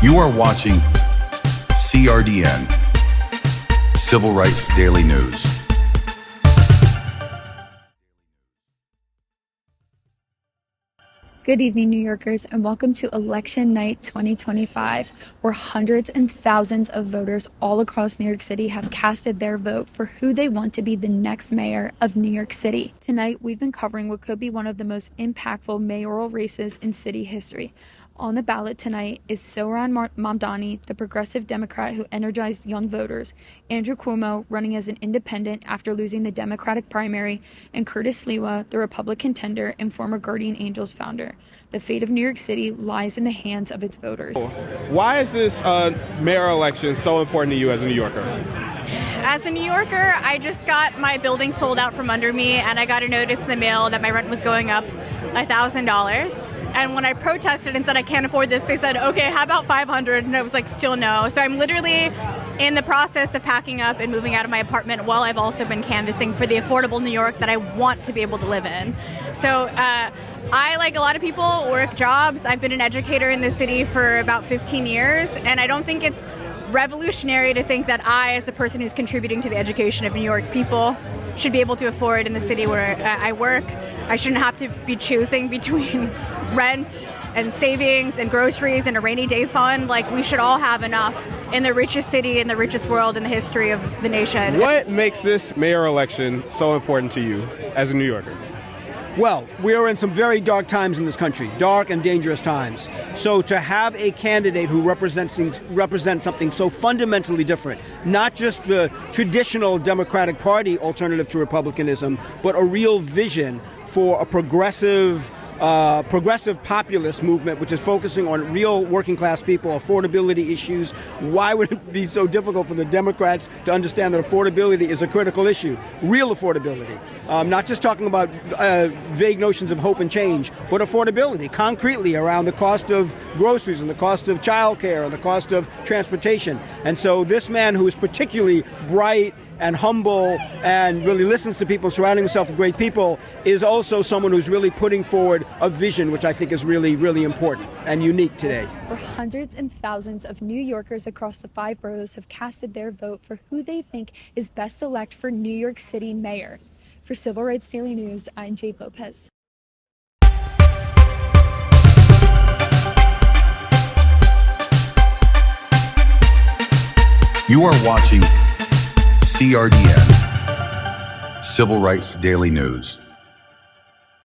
You are watching CRDN, Civil Rights Daily News. Good evening, New Yorkers, and welcome to Election Night 2025, where hundreds and thousands of voters all across New York City have casted their vote for who they want to be the next mayor of New York City. Tonight, we've been covering what could be one of the most impactful mayoral races in city history. On the ballot tonight is Zohran Mamdani, the progressive Democrat who energized young voters, Andrew Cuomo, running as an independent after losing the Democratic primary, and Curtis Sliwa, the Republican contender and former Guardian Angels founder. The fate of New York City lies in the hands of its voters. Why is this mayoral election so important to you as a New Yorker? As a New Yorker, I just got my building sold out from under me, and I got a notice in the mail that my rent was going up $1,000. And when I protested and said I can't afford this, they said, okay, how about $500? And I was like, still no. So I'm literally in the process of packing up and moving out of my apartment while I've also been canvassing for the affordable New York that I want to be able to live in. So I, like a lot of people, work jobs. I've been an educator in the city for about 15 years, and I don't think it's revolutionary to think that I, as a person who's contributing to the education of New York people, should be able to afford in the city where I work. I shouldn't have to be choosing between rent and savings and groceries and a rainy day fund. Like, we should all have enough in the richest city, in the richest world in the history of the nation. What makes this mayoral election so important to you as a New Yorker? Well, we are in some very dark times in this country, dark and dangerous times. So to have a candidate who represents something so fundamentally different, not just the traditional Democratic Party alternative to republicanism, but a real vision for a progressive populist movement, which is focusing on real working class people, affordability issues. Why would it be so difficult for the Democrats to understand that affordability is a critical issue? Real affordability. Not just talking about vague notions of hope and change, but affordability, concretely around the cost of groceries and the cost of childcare and the cost of transportation. And so this man, who is particularly bright and humble and really listens to people, surrounding himself with great people, is also someone who's really putting forward a vision, which I think is really, really important and unique today. Where hundreds and thousands of New Yorkers across the 5 boroughs have casted their vote for who they think is best elect for New York City mayor. For Civil Rights Daily News, I'm Jade Lopez. You are watching CRDN, Civil Rights Daily News.